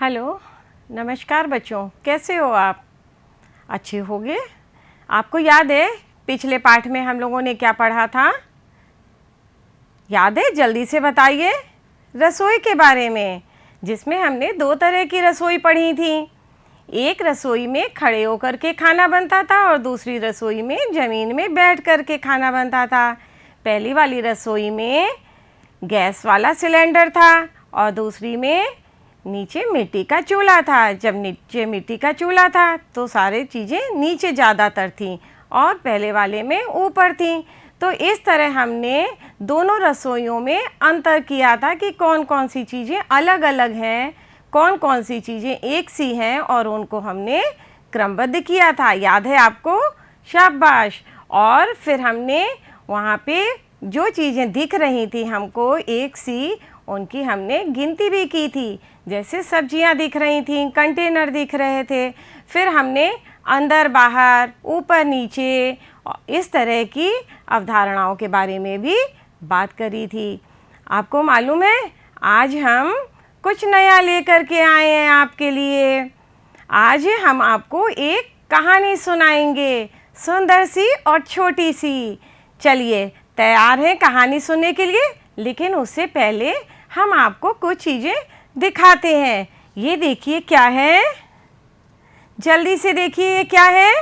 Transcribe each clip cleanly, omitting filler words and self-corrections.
Hello, नमस्कार बच्चों, कैसे हो आप? अच्छे होंगे। आपको याद है पिछले पाठ में हम लोगों ने क्या पढ़ा था? याद है? जल्दी से बताइए। रसोई के बारे में, जिसमें हमने दो तरह की रसोई पढ़ी थी। एक रसोई में खड़े होकर के खाना बनता था और दूसरी रसोई में ज़मीन में बैठ कर के खाना बनता था। पहली वाली रसोई में गैस वाला सिलेंडर था और दूसरी में नीचे मिट्टी का चूल्हा था। जब नीचे मिट्टी का चूल्हा था तो सारी चीज़ें नीचे ज़्यादातर थीं और पहले वाले में ऊपर थीं। तो इस तरह हमने दोनों रसोइयों में अंतर किया था कि कौन कौन सी चीज़ें अलग अलग हैं, कौन कौन सी चीज़ें एक सी हैं, और उनको हमने क्रमबद्ध किया था। याद है आपको? शाबाश। और फिर हमने वहाँ पे जो चीज़ें दिख रही थी हमको एक सी, उनकी हमने गिनती भी की थी। जैसे सब्जियां दिख रही थीं, कंटेनर दिख रहे थे। फिर हमने अंदर बाहर, ऊपर नीचे, इस तरह की अवधारणाओं के बारे में भी बात करी थी। आपको मालूम है, आज हम कुछ नया लेकर के आए हैं आपके लिए। आज हम आपको एक कहानी सुनाएंगे, सुंदर सी और छोटी सी। चलिए, तैयार हैं कहानी सुनने के लिए? लेकिन उससे पहले हम आपको कुछ चीज़ें दिखाते हैं। ये देखिए क्या है, जल्दी से देखिए ये क्या है?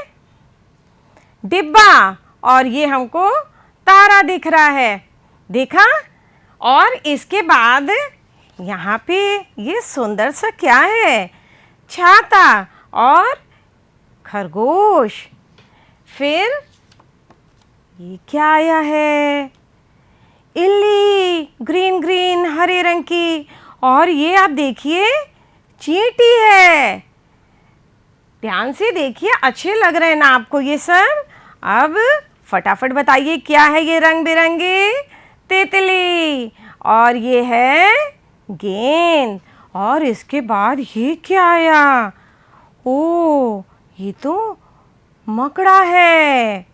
डिब्बा। और ये हमको तारा दिख रहा है, देखा? और इसके बाद यहाँ पे ये सुंदर सा क्या है? छाता और खरगोश। फिर ये क्या आया है? इल्ली, ग्रीन ग्रीन हरे रंग की। और ये आप देखिए चींटी है। ध्यान से देखिए, अच्छे लग रहे हैं ना आपको ये सब? अब फटाफट बताइए क्या है ये रंग बिरंगे? तितली। और ये है गेंद। और इसके बाद ये क्या आया? ओ, ये तो मकड़ा है।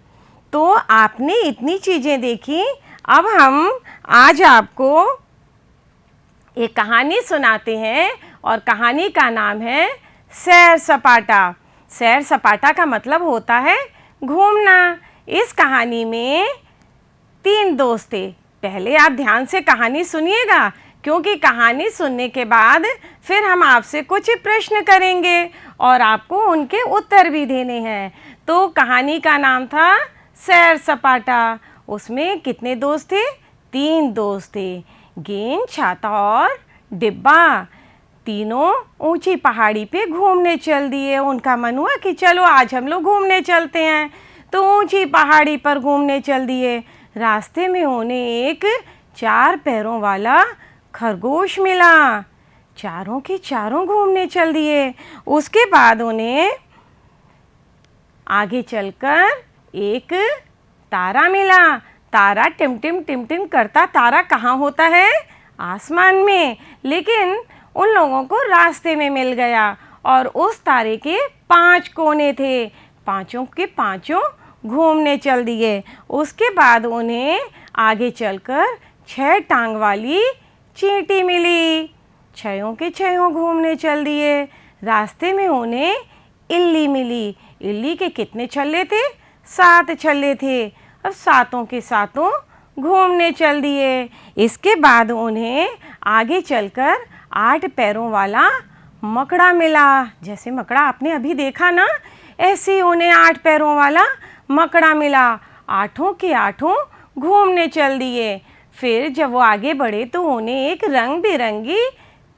तो आपने इतनी चीज़ें देखी। अब हम आज आपको एक कहानी सुनाते हैं और कहानी का नाम है सैर सपाटा। सैर सपाटा का मतलब होता है घूमना। इस कहानी में 3 दोस्त थे। पहले आप ध्यान से कहानी सुनिएगा, क्योंकि कहानी सुनने के बाद फिर हम आपसे कुछ प्रश्न करेंगे और आपको उनके उत्तर भी देने हैं। तो कहानी का नाम था सैर सपाटा। उसमें कितने दोस्त थे? 3 दोस्त थे, गेंद, छाता और डिब्बा। तीनों ऊंची पहाड़ी पे घूमने चल दिए। उनका मन हुआ कि चलो आज हम लोग घूमने चलते हैं। तो ऊंची पहाड़ी पर घूमने चल दिए। रास्ते में उन्हें एक 4 पैरों वाला खरगोश मिला। चारों के चारों घूमने चल दिए। उसके बाद उन्हें आगे चलकर एक तारा मिला। तारा टिम टिम करता तारा कहाँ होता है? आसमान में। लेकिन उन लोगों को रास्ते में मिल गया और उस तारे के 5 कोने थे। पांचों के पांचों घूमने चल दिए। उसके बाद उन्हें आगे चलकर 6 टांग वाली चींटी मिली। 6 के 6 घूमने चल दिए। रास्ते में उन्हें इल्ली मिली। इल्ली के कितने छल्ले थे? 7 छल्ले थे। अब 7 के 7 घूमने चल दिए। इसके बाद उन्हें आगे चलकर 8 पैरों वाला मकड़ा मिला। जैसे मकड़ा आपने अभी देखा ना, ऐसे उन्हें 8 पैरों वाला मकड़ा मिला। 8 के 8 घूमने चल दिए। फिर जब वो आगे बढ़े तो उन्हें एक रंग बिरंगी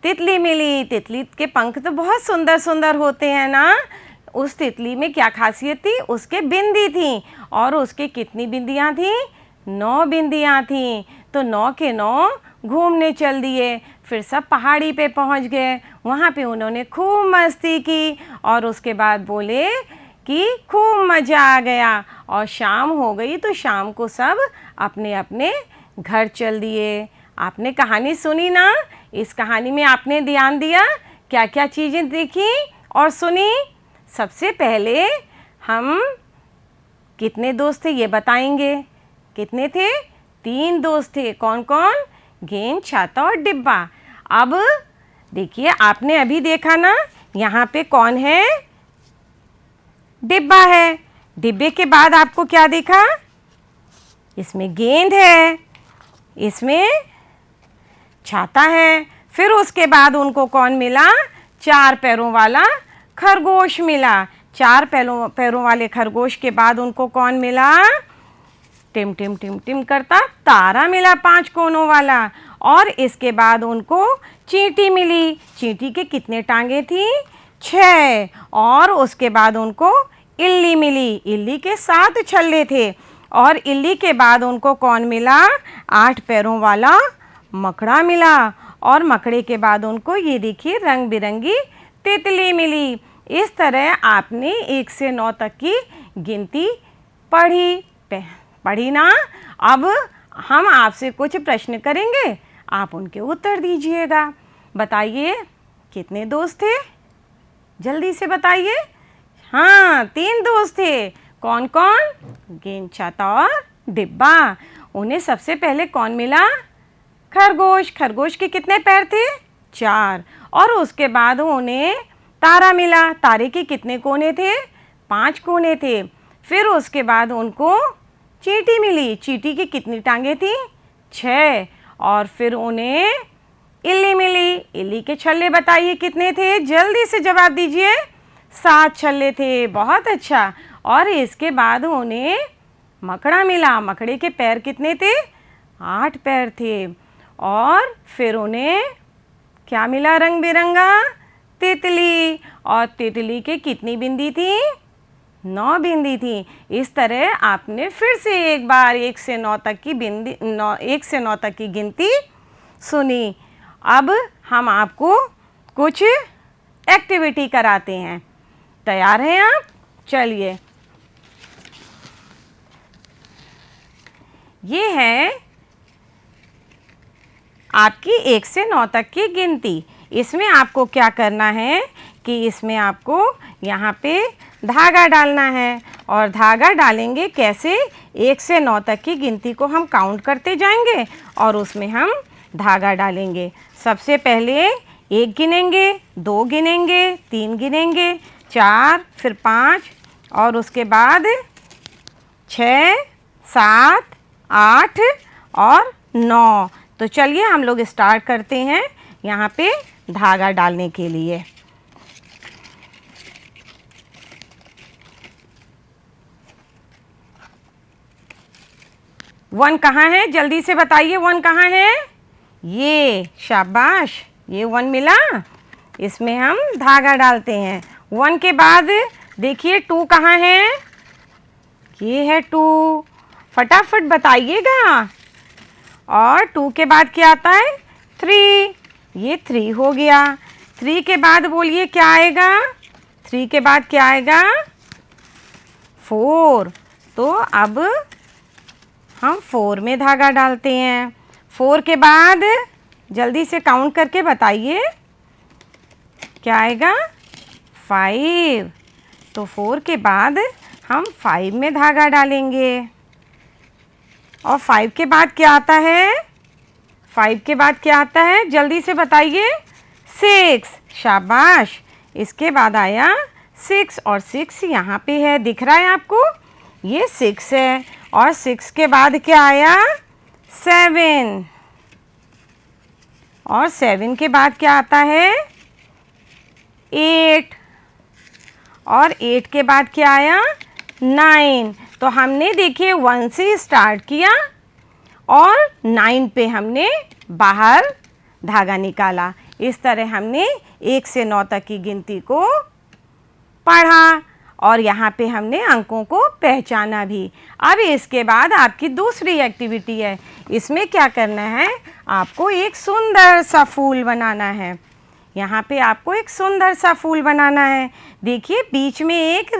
तितली मिली। तितली के पंख तो बहुत सुंदर सुंदर होते हैं ना। उस तितली में क्या खासियत थी? उसके बिंदी थी। और उसके कितनी बिंदियाँ थीं? 9 बिंदियाँ थीं। तो 9 के 9 घूमने चल दिए। फिर सब पहाड़ी पे पहुंच गए। वहाँ पे उन्होंने खूब मस्ती की और उसके बाद बोले कि खूब मज़ा आ गया। और शाम हो गई तो शाम को सब अपने अपने घर चल दिए। आपने कहानी सुनी ना? इस कहानी में आपने ध्यान दिया? क्या क्या चीज़ें देखी और सुनी? सबसे पहले हम कितने दोस्त थे ये बताएंगे। कितने थे? 3 दोस्त थे। कौन कौन? गेंद, छाता और डिब्बा। अब देखिए आपने अभी देखा ना, यहाँ पे कौन है? डिब्बा है। डिब्बे के बाद आपको क्या देखा? इसमें गेंद है, इसमें छाता है। फिर उसके बाद उनको कौन मिला? 4 पैरों वाला खरगोश मिला। 4 पैरों वाले खरगोश के बाद उनको कौन मिला? टिम टिम टिम टिम करता तारा मिला 5 कोनों वाला। और इसके बाद उनको चींटी मिली। चींटी के कितने टांगे थी? 6। और उसके बाद उनको इल्ली मिली। इल्ली के 7 छल्ले थे। और इल्ली के बाद उनको कौन मिला? 8 पैरों वाला मकड़ा मिला। और मकड़े के बाद उनको ये देखिए रंग बिरंगी तितली मिली। इस तरह आपने 1 से 9 तक की गिनती पढ़ी ना। अब हम आपसे कुछ प्रश्न करेंगे, आप उनके उत्तर दीजिएगा। बताइए कितने दोस्त थे? जल्दी से बताइए। हाँ, 3 दोस्त थे। कौन कौन? गेंद, छाता और डिब्बा। उन्हें सबसे पहले कौन मिला? खरगोश। खरगोश के कितने पैर थे? 4। और उसके बाद उन्हें तारा मिला। तारे के कितने कोने थे? 5 कोने थे। फिर उसके बाद उनको चींटी मिली। चींटी की कितनी टांगे थी? 6। और फिर उन्हें इल्ली मिली। इल्ली के छल्ले बताइए कितने थे? जल्दी से जवाब दीजिए। 7 छल्ले थे। बहुत अच्छा। और इसके बाद उन्हें मकड़ा मिला। मकड़े के पैर कितने थे? 8 पैर थे। और फिर उन्हें क्या मिला? रंग बिरंगा तितली। और तितली के कितनी बिंदी थी? 9 बिंदी थी। इस तरह आपने फिर से एक बार 1 से 9 तक की 1 से 9 तक की गिनती सुनी। अब हम आपको कुछ एक्टिविटी कराते हैं। तैयार हैं आप? चलिए, ये है आपकी 1 से 9 तक की गिनती। इसमें आपको क्या करना है कि इसमें आपको यहाँ पे धागा डालना है। और धागा डालेंगे कैसे? 1 से 9 तक की गिनती को हम काउंट करते जाएंगे और उसमें हम धागा डालेंगे। सबसे पहले 1 गिनेंगे, 2 गिनेंगे, 3 गिनेंगे, 4, फिर 5 और उसके बाद 6, 7, 8 और 9। तो चलिए हम लोग स्टार्ट करते हैं यहाँ पे धागा डालने के लिए। वन कहाँ है? जल्दी से बताइए, वन कहाँ है? ये, शाबाश, ये 1 मिला। इसमें हम धागा डालते हैं। 1 के बाद देखिए 2 कहाँ है? ये है 2। फटाफट बताइएगा। और 2 के बाद क्या आता है? 3। ये 3 हो गया। 3 के बाद बोलिए क्या आएगा? 3 के बाद क्या आएगा? 4। तो अब हम 4 में धागा डालते हैं। 4 के बाद जल्दी से काउंट करके बताइए क्या आएगा? 5। तो 4 के बाद हम 5 में धागा डालेंगे। और 5 के बाद क्या आता है? 5 के बाद क्या आता है? जल्दी से बताइए। 6। शाबाश। इसके बाद आया 6 और 6 यहाँ पे है, दिख रहा है आपको? ये 6 है। और 6 के बाद क्या आया? 7। और 7 के बाद क्या आता है? 8। और 8 के बाद क्या आया? 9। तो हमने देखिए 1 से स्टार्ट किया और 9 पे हमने बाहर धागा निकाला। इस तरह हमने 1 से 9 तक की गिनती को पढ़ा और यहाँ पे हमने अंकों को पहचाना भी। अब इसके बाद आपकी दूसरी एक्टिविटी है। इसमें क्या करना है? आपको एक सुंदर सा फूल बनाना है। यहाँ पे आपको एक सुंदर सा फूल बनाना है। देखिए बीच में एक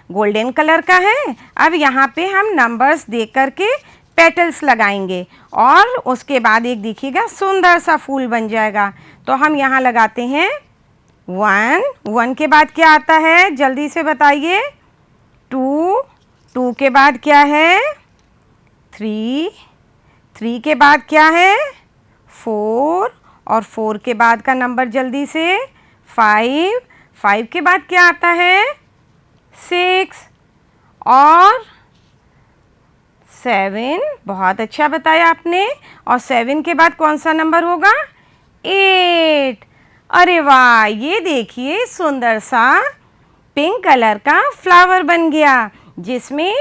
गोल्डन कलर का है। अब यहाँ पे हम नंबर्स देख कर के पेटल्स लगाएंगे और उसके बाद एक देखिएगा सुंदर सा फूल बन जाएगा। तो हम यहाँ लगाते हैं 1 के बाद क्या आता है? जल्दी से बताइए। 2 के बाद क्या है? 3 के बाद क्या है? 4 और 4 के बाद का नंबर जल्दी से 5, 5 के बाद क्या आता है 6 और 7, बहुत अच्छा बताया आपने। और 7 के बाद कौन सा नंबर होगा 8। अरे वाह, ये देखिए सुंदर सा पिंक कलर का फ्लावर बन गया जिसमें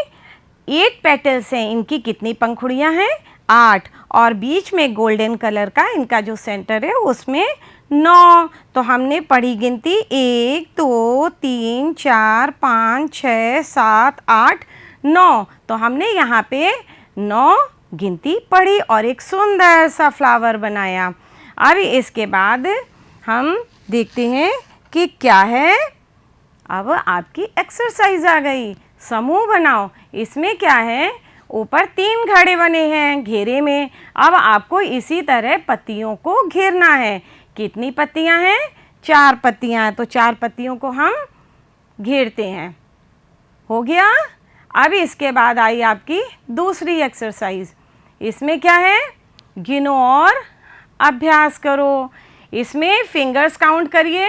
8 पेटल्स हैं। इनकी कितनी पंखुड़ियां हैं 8, और बीच में गोल्डन कलर का इनका जो सेंटर है उसमें 9। तो हमने पढ़ी गिनती 1 2 3 4 5 6 7 8 9। तो हमने यहाँ पे 9 गिनती पढ़ी और एक सुंदर सा फ्लावर बनाया। अब इसके बाद हम देखते हैं कि क्या है। अब आपकी एक्सरसाइज आ गई, समूह बनाओ। इसमें क्या है, ऊपर 3 घड़े बने हैं घेरे में। अब आपको इसी तरह पत्तियों को घेरना है। कितनी पत्तियां हैं 4 पत्तियां हैं। तो 4 पत्तियों को हम घेरते हैं। हो गया। अब इसके बाद आई आपकी दूसरी एक्सरसाइज। इसमें क्या है, गिनो और अभ्यास करो। इसमें फिंगर्स काउंट करिए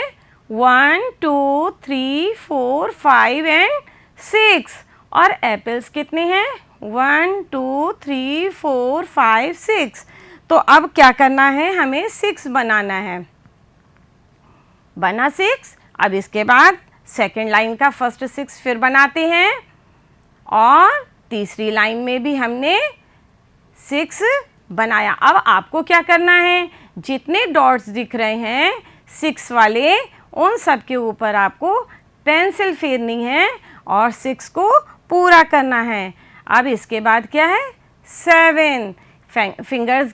1 2 3 4 5 एंड 6। और एप्पल्स कितने हैं 1 2 3 4 5 6। तो अब क्या करना है, हमें 6 बनाना है। बना 6। अब इसके बाद सेकेंड लाइन का फर्स्ट 6 फिर बनाते हैं और तीसरी लाइन में भी हमने 6 बनाया। अब आपको क्या करना है, जितने डॉट्स दिख रहे हैं 6 वाले, उन सब के ऊपर आपको पेंसिल फेरनी है और 6 को पूरा करना है। अब इसके बाद क्या है 7। फिंगर्स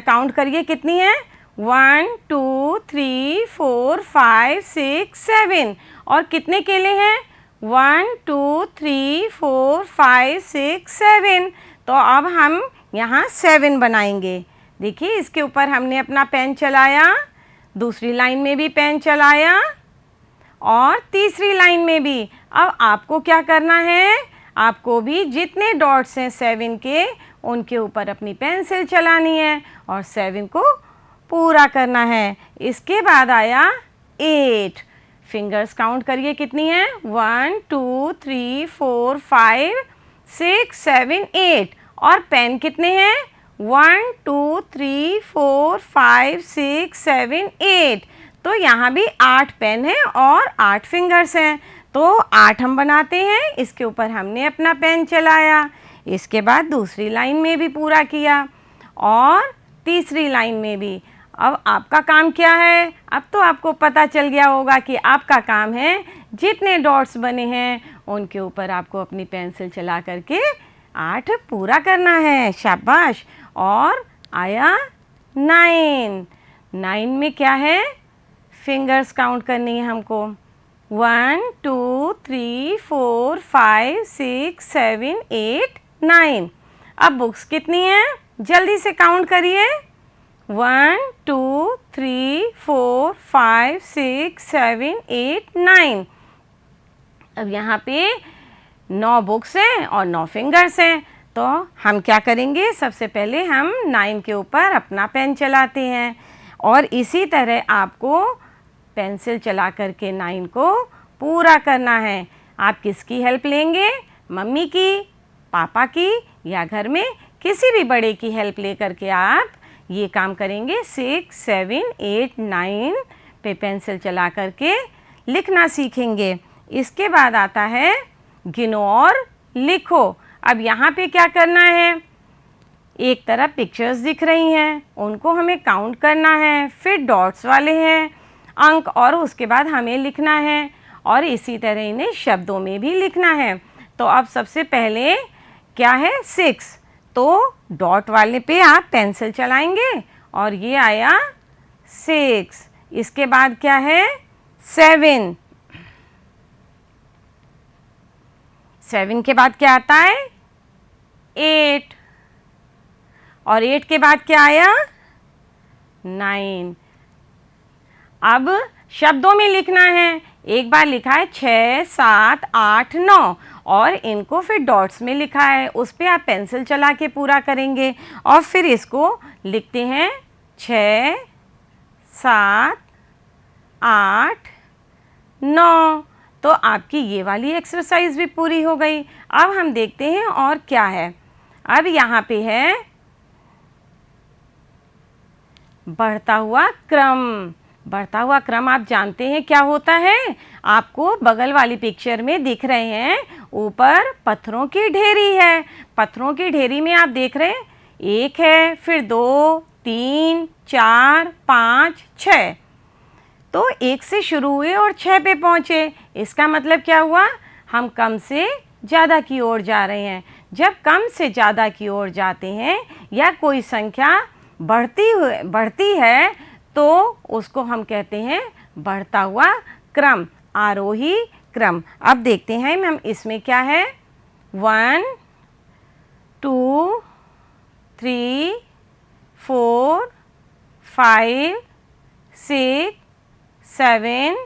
काउंट करिए कितनी है 1 2 3 4 5 6 7। और कितने केले हैं 1 2 3 4 5 6 7। तो अब हम यहाँ 7 बनाएंगे। देखिए इसके ऊपर हमने अपना पेन चलाया, दूसरी लाइन में भी पेन चलाया और तीसरी लाइन में भी। अब आपको क्या करना है, आपको भी जितने डॉट्स हैं 7 के, उनके ऊपर अपनी पेंसिल चलानी है और 7 को पूरा करना है। इसके बाद आया 8। फिंगर्स काउंट करिए कितनी है 1 2 3 4 5 6 7 8। और पेन कितने हैं 1 2 3 4 5 6 7 8। तो यहाँ भी 8 पेन हैं और 8 फिंगर्स हैं। तो 8 हम बनाते हैं। इसके ऊपर हमने अपना पेन चलाया, इसके बाद दूसरी लाइन में भी पूरा किया और तीसरी लाइन में भी। अब आपका काम क्या है, अब तो आपको पता चल गया होगा कि आपका काम है जितने डॉट्स बने हैं उनके ऊपर आपको अपनी पेंसिल चला करके 8 पूरा करना है। शाबाश। और आया 9। 9 में क्या है, फिंगर्स काउंट करनी है हमको 1 2 3 4 5 6 7 8 9। अब बुक्स कितनी हैं, जल्दी से काउंट करिए 1 2 3 4 5 6 7 8 9। अब यहाँ पे 9 बुक्स हैं और 9 फिंगर्स हैं। तो हम क्या करेंगे, सबसे पहले हम 9 के ऊपर अपना पेन चलाते हैं और इसी तरह आपको पेंसिल चला करके 9 को पूरा करना है। आप किसकी हेल्प लेंगे, मम्मी की, पापा की, या घर में किसी भी बड़े की हेल्प ले करके आप ये काम करेंगे। 6 7 8 9 पे पेंसिल चला करके लिखना सीखेंगे। इसके बाद आता है गिनो और लिखो। अब यहाँ पे क्या करना है, एक तरफ पिक्चर्स दिख रही हैं, उनको हमें काउंट करना है, फिर डॉट्स वाले हैं अंक, और उसके बाद हमें लिखना है और इसी तरह इन्हें शब्दों में भी लिखना है। तो अब सबसे पहले क्या है 6, तो डॉट वाले पे आप पेंसिल चलाएंगे और ये आया 6। इसके बाद क्या है 7। 7 के बाद क्या आता है 8 और 8 के बाद क्या आया 9। अब शब्दों में लिखना है। एक बार लिखा है 6 7 8 9 और इनको फिर डॉट्स में लिखा है, उस पर आप पेंसिल चला के पूरा करेंगे और फिर इसको लिखते हैं 6 7, 8, 9। तो आपकी ये वाली एक्सरसाइज भी पूरी हो गई। अब हम देखते हैं और क्या है। अब यहाँ पे है बढ़ता हुआ क्रम। बढ़ता हुआ क्रम आप जानते हैं क्या होता है। आपको बगल वाली पिक्चर में दिख रहे हैं, ऊपर पत्थरों की ढेरी है। पत्थरों की ढेरी में आप देख रहे हैं, 1 है, फिर 2, 3, 4, 5, 6। तो 1 से शुरू हुए और 6 पे पहुँचे। इसका मतलब क्या हुआ, हम कम से ज़्यादा की ओर जा रहे हैं। जब कम से ज़्यादा की ओर जाते हैं या कोई संख्या बढ़ती है तो उसको हम कहते हैं बढ़ता हुआ क्रम, आरोही क्रम। अब देखते हैं हम इसमें क्या है। 1, 2, 3, 4, 5, 6, 7,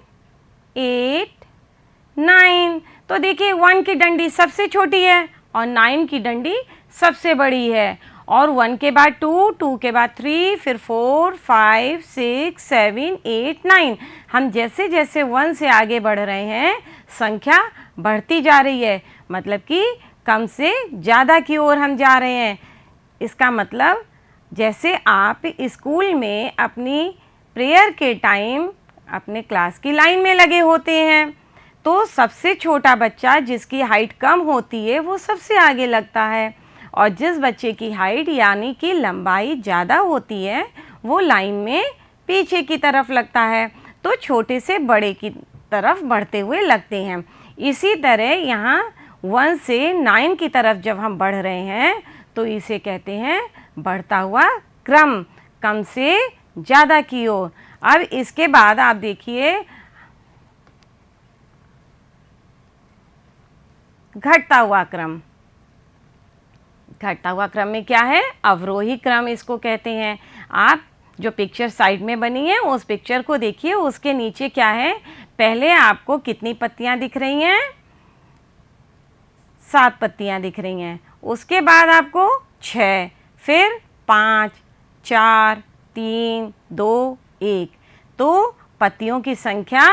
8, 9। तो देखिए 1 की डंडी सबसे छोटी है और 9 की डंडी सबसे बड़ी है। और 1 के बाद 2, 2 के बाद 3, फिर 4, 5, 6, 7, 8, 9। हम जैसे जैसे 1 से आगे बढ़ रहे हैं, संख्या बढ़ती जा रही है, मतलब कि कम से ज़्यादा की ओर हम जा रहे हैं। इसका मतलब जैसे आप स्कूल में अपनी प्रेयर के टाइम अपने क्लास की लाइन में लगे होते हैं, तो सबसे छोटा बच्चा जिसकी हाइट कम होती है वो सबसे आगे लगता है, और जिस बच्चे की हाइट यानी कि लंबाई ज़्यादा होती है वो लाइन में पीछे की तरफ लगता है। तो छोटे से बड़े की तरफ बढ़ते हुए लगते हैं। इसी तरह यहाँ 1 से 9 की तरफ जब हम बढ़ रहे हैं तो इसे कहते हैं बढ़ता हुआ क्रम, कम से ज़्यादा की ओर। अब इसके बाद आप देखिए घटता हुआ क्रम। घटता हुआ क्रम में क्या है, अवरोही क्रम इसको कहते हैं। आप जो पिक्चर साइड में बनी है उस पिक्चर को देखिए, उसके नीचे क्या है। पहले आपको कितनी पत्तियां दिख रही हैं, 7 पत्तियां दिख रही हैं। उसके बाद आपको 6, फिर 5, 4, 3, 2, 1। तो पत्तियों की संख्या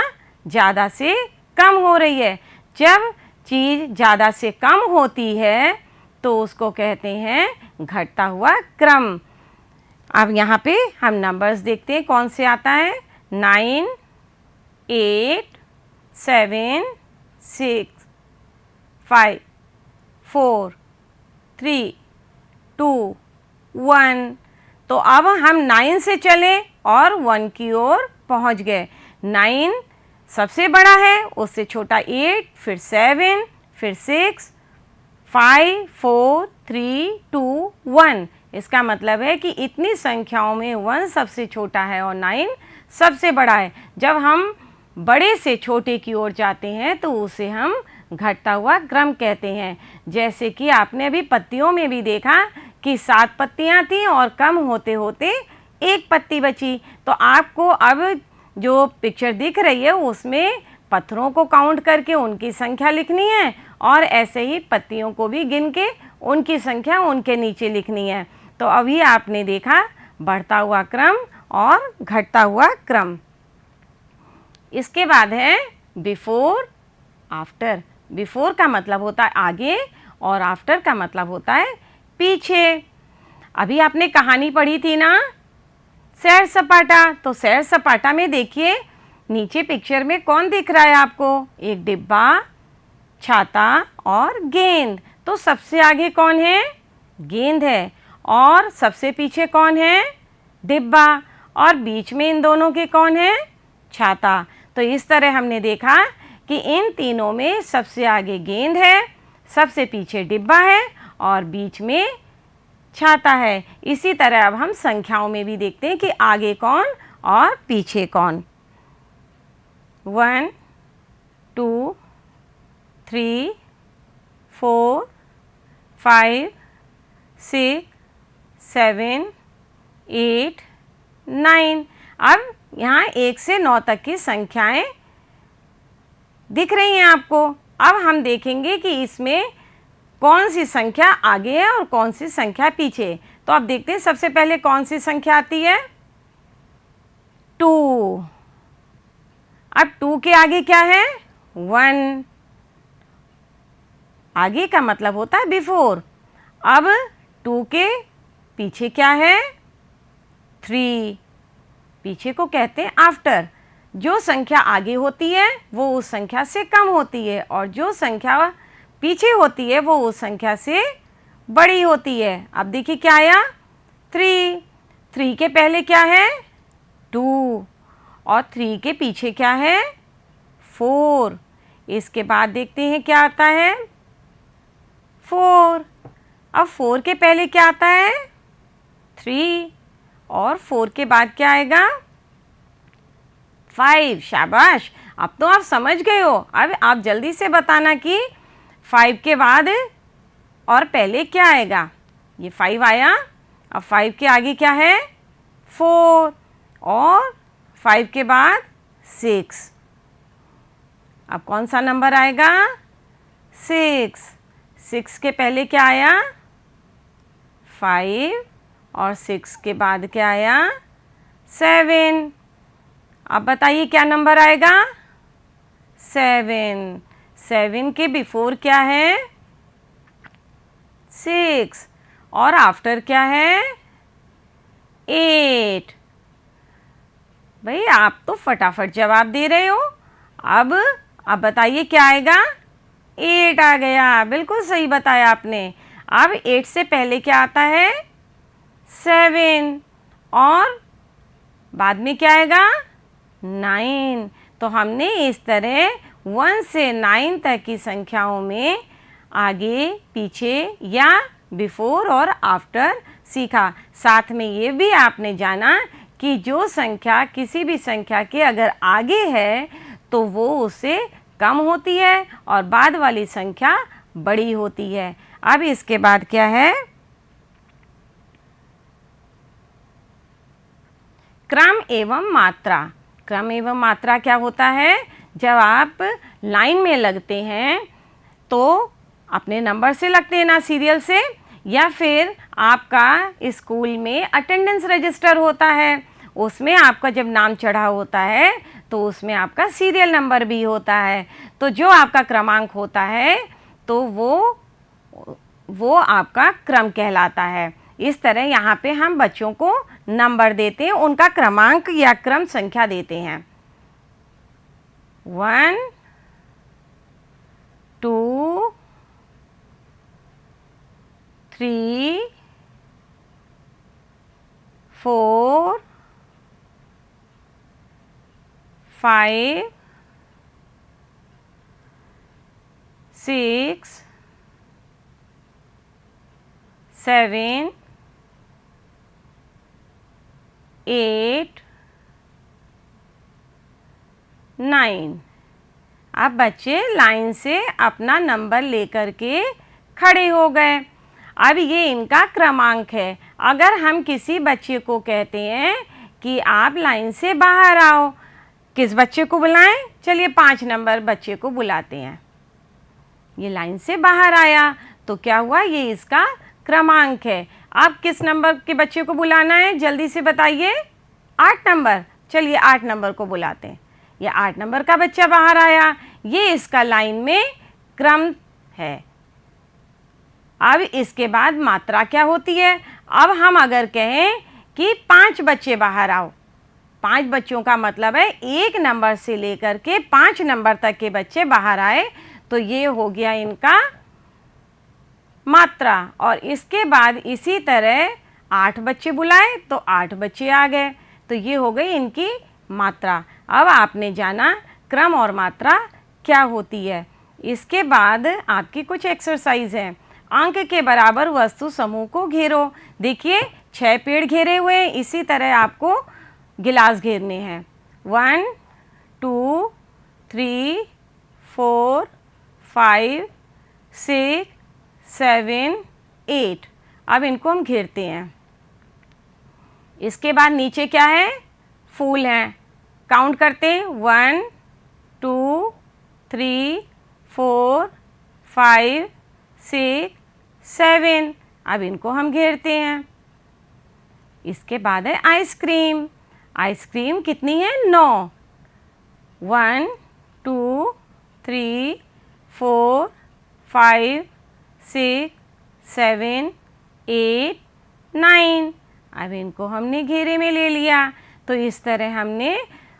ज़्यादा से कम हो रही है। जब चीज़ ज़्यादा से कम होती है तो उसको कहते हैं घटता हुआ क्रम। अब यहाँ पे हम नंबर्स देखते हैं कौन से आता है। 9, 8, 7, 6, 5, 4, 3, 2, 1। तो अब हम 9 से चले और 1 की ओर पहुँच गए। 9 सबसे बड़ा है, उससे छोटा 8, फिर 7, फिर 6, 5, 4, 3, 2, 1। इसका मतलब है कि इतनी संख्याओं में 1 सबसे छोटा है और 9 सबसे बड़ा है। जब हम बड़े से छोटे की ओर जाते हैं तो उसे हम घटता हुआ क्रम कहते हैं। जैसे कि आपने अभी पत्तियों में भी देखा कि 7 पत्तियां थीं और कम होते होते 1 पत्ती बची। तो आपको अब जो पिक्चर दिख रही है उसमें पत्थरों को काउंट करके उनकी संख्या लिखनी है, और ऐसे ही पत्तियों को भी गिन के उनकी संख्या उनके नीचे लिखनी है। तो अभी आपने देखा बढ़ता हुआ क्रम और घटता हुआ क्रम। इसके बाद है बिफोर, आफ्टर। बिफोर का मतलब होता है आगे और आफ्टर का मतलब होता है पीछे। अभी आपने कहानी पढ़ी थी ना, सैर सपाटा। तो सैर सपाटा में देखिए नीचे पिक्चर में कौन दिख रहा है आपको, एक डिब्बा, छाता और गेंद। तो सबसे आगे कौन है, गेंद है, और सबसे पीछे कौन है, डिब्बा, और बीच में इन दोनों के कौन है, छाता। तो इस तरह हमने देखा कि इन तीनों में सबसे आगे गेंद है, सबसे पीछे डिब्बा है और बीच में छाता है। इसी तरह अब हम संख्याओं में भी देखते हैं कि आगे कौन और पीछे कौन। 1, 2, 3, 4, 5, 6, 7, 8, 9। अब यहाँ 1 से 9 तक की संख्याएं दिख रही हैं आपको। अब हम देखेंगे कि इसमें कौन सी संख्या आगे है और कौन सी संख्या पीछे। तो आप देखते हैं सबसे पहले कौन सी संख्या आती है, 2। अब 2 के आगे क्या है? 1। आगे का मतलब होता है बिफोर। अब 2 के पीछे क्या है? 3। पीछे को कहते हैं आफ्टर। जो संख्या आगे होती है वो उस संख्या से कम होती है और जो संख्या पीछे होती है वो उस संख्या से बड़ी होती है। अब देखिए क्या आया? 3। 3 के पहले क्या है? 2 और 3 के पीछे क्या है? 4। इसके बाद देखते हैं क्या आता है? 4। अब 4 के पहले क्या आता है? 3 और 4 के बाद क्या आएगा? 5। शाबाश, अब तो आप समझ गए हो। अब आप जल्दी से बताना कि 5 के बाद और पहले क्या आएगा। ये 5 आया, अब 5 के आगे क्या है? 4 और 5 के बाद 6। अब कौन सा नंबर आएगा? 6। 6 के पहले क्या आया? 5 और 6 के बाद क्या आया? 7। अब बताइए क्या नंबर आएगा? 7। 7 के बिफोर क्या है? 6 और आफ्टर क्या है? 8। भाई आप तो फटाफट जवाब दे रहे हो। अब बताइए क्या आएगा? 8 आ गया, बिल्कुल सही बताया आपने। अब 8 से पहले क्या आता है? 7 और बाद में क्या आएगा? 9। तो हमने इस तरह 1 से 9 तक की संख्याओं में आगे पीछे या बिफोर और आफ्टर सीखा। साथ में ये भी आपने जाना कि जो संख्या किसी भी संख्या के अगर आगे है तो वो उससे कम होती है और बाद वाली संख्या बड़ी होती है। अब इसके बाद क्या है? क्रम एवं मात्रा। क्रम एवं मात्रा क्या होता है? जब आप लाइन में लगते हैं तो अपने नंबर से लगते हैं ना, सीरियल से, या फिर आपका स्कूल में अटेंडेंस रजिस्टर होता है, उसमें आपका जब नाम चढ़ा होता है तो उसमें आपका सीरियल नंबर भी होता है। तो जो आपका क्रमांक होता है तो वो आपका क्रम कहलाता है। इस तरह यहाँ पे हम बच्चों को नंबर देते हैं, उनका क्रमांक या क्रम संख्या देते हैं। 1 2 3 4 5 6 7 8 9। अब बच्चे लाइन से अपना नंबर लेकर के खड़े हो गए। अब ये इनका क्रमांक है। अगर हम किसी बच्चे को कहते हैं कि आप लाइन से बाहर आओ, किस बच्चे को बुलाएं? चलिए 5 नंबर बच्चे को बुलाते हैं। ये लाइन से बाहर आया तो क्या हुआ? ये इसका क्रमांक है। अब किस नंबर के बच्चे को बुलाना है? जल्दी से बताइए। 8 नंबर। चलिए 8 नंबर को बुलाते हैं। ये 8 नंबर का बच्चा बाहर आया, ये इसका लाइन में क्रम है। अब इसके बाद मात्रा क्या होती है? अब हम अगर कहें कि 5 बच्चे बाहर आओ, 5 बच्चों का मतलब है 1 नंबर से लेकर के 5 नंबर तक के बच्चे बाहर आए, तो ये हो गया इनका मात्रा। और इसके बाद इसी तरह 8 बच्चे बुलाए तो 8 बच्चे आ गए, तो ये हो गई इनकी मात्रा। अब आपने जाना क्रम और मात्रा क्या होती है। इसके बाद आपकी कुछ एक्सरसाइज है। अंक के बराबर वस्तु समूह को घेरो। देखिए 6 पेड़ घेरे हुए हैं, इसी तरह आपको गिलास घेरने हैं। 1 2 3 4 5 6 7 8। अब इनको हम घेरते हैं। इसके बाद नीचे क्या है? फूल हैं। काउंट करते हैं। 1 2 3 4 5 6 7। अब इनको हम घेरते हैं। इसके बाद है आइसक्रीम। आइसक्रीम कितनी है? 9। 1 2 3 4 5 6 7 8 9। अब इनको हमने घेरे में ले लिया। तो इस तरह हमने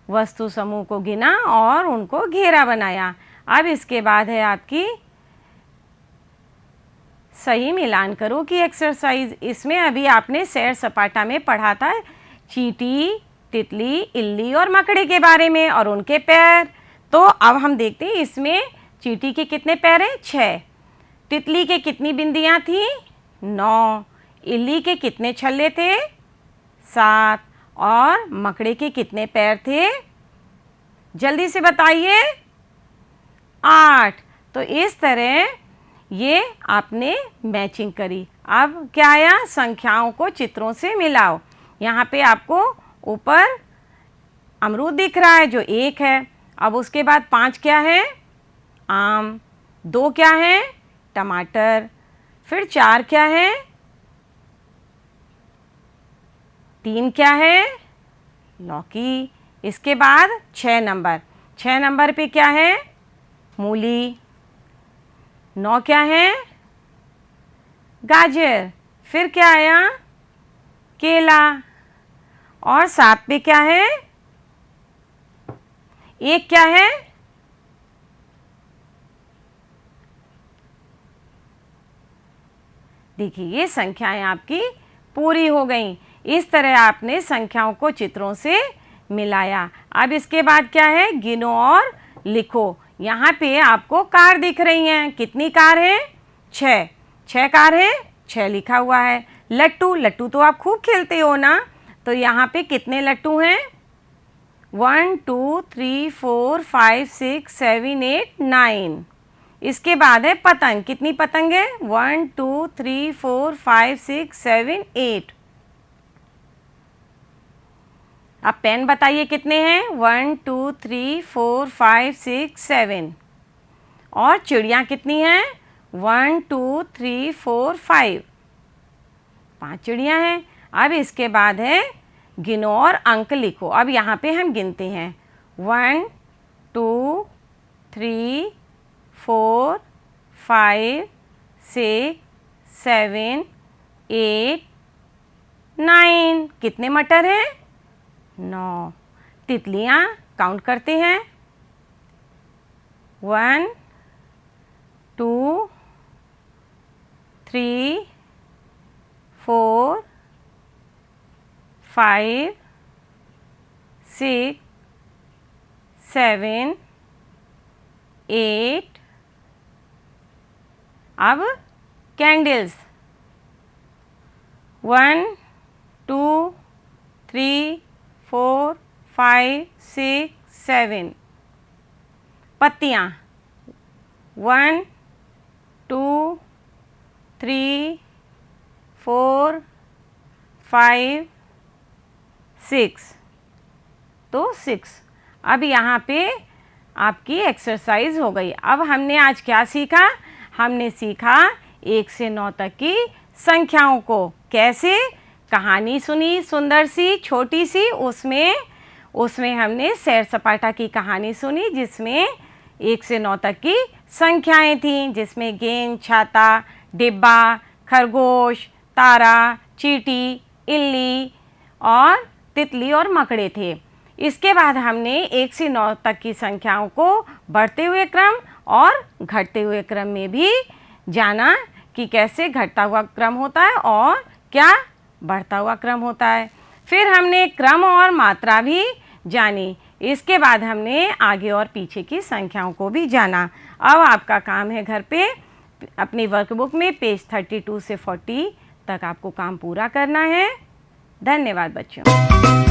वस्तु समूह को गिना और उनको घेरा बनाया। अब इसके बाद है आपकी सही मिलान करो की एक्सरसाइज। इसमें अभी आपने सैर सपाटा में पढ़ा था चींटी, तितली, इल्ली और मकड़े के बारे में और उनके पैर। तो अब हम देखते हैं इसमें चींटी के कितने पैर हैं? 6। तितली के कितनी बिंदियां थी? 9। इल्ली के कितने छल्ले थे? 7। और मकड़े के कितने पैर थे? जल्दी से बताइए। 8। तो इस तरह ये आपने मैचिंग करी। अब क्या आया? संख्याओं को चित्रों से मिलाओ। यहाँ पे आपको ऊपर अमरूद दिख रहा है जो 1 है। अब उसके बाद 5 क्या है? आम। 2 क्या है? टमाटर। फिर 4 क्या है? 3 क्या है? लौकी। इसके बाद 6 नंबर। 6 नंबर पे क्या है? मूली। 9 क्या है? गाजर। फिर क्या आया? केला। और 7 पे क्या है? 1 क्या है? देखिए ये संख्याएं आपकी पूरी हो गई। इस तरह आपने संख्याओं को चित्रों से मिलाया। अब इसके बाद क्या है? गिनो और लिखो। यहाँ पे आपको कार दिख रही हैं। कितनी कार है? 6। 6 कार है, 6 लिखा हुआ है। लट्टू, लट्टू तो आप खूब खेलते हो ना। तो यहाँ पे कितने लट्टू हैं? 1 2 3 4 5 6 7 8 9। इसके बाद है पतंग। कितनी पतंग है? 1 2 3 4 5 6 7 8। अब पेन बताइए कितने हैं? 1 2 3 4 5 6 7। और चिड़िया कितनी हैं? 1 2 3 4 5। 5 चिड़िया हैं। अब इसके बाद है गिनो और अंक लिखो। अब यहाँ पे हम गिनते हैं 1 2 3 4 5 6 7 8 9। कितने मटर हैं? 9। तितलियाँ काउंट करते हैं 1 2 3 4 5 6 7 8। अब कैंडल्स 1 2 3 4 5 6 7। पत्तियाँ 1 2 3 4 5 6। तो 6। अब यहाँ पे आपकी एक्सरसाइज हो गई। अब हमने आज क्या सीखा? हमने सीखा 1 से 9 तक की संख्याओं को कैसे। कहानी सुनी सुंदर सी छोटी सी, उसमें हमने सैर सपाटा की कहानी सुनी जिसमें 1 से 9 तक की संख्याएं थीं, जिसमें गेंद, छाता, डिब्बा, खरगोश, तारा, चींटी, इल्ली और तितली और मकड़े थे। इसके बाद हमने 1 से 9 तक की संख्याओं को बढ़ते हुए क्रम और घटते हुए क्रम में भी जाना कि कैसे घटता हुआ क्रम होता है और क्या बढ़ता हुआ क्रम होता है। फिर हमने क्रम और मात्रा भी जानी। इसके बाद हमने आगे और पीछे की संख्याओं को भी जाना। अब आपका काम है घर पे अपनी वर्कबुक में पेज 32 से 40 तक आपको काम पूरा करना है। धन्यवाद बच्चों।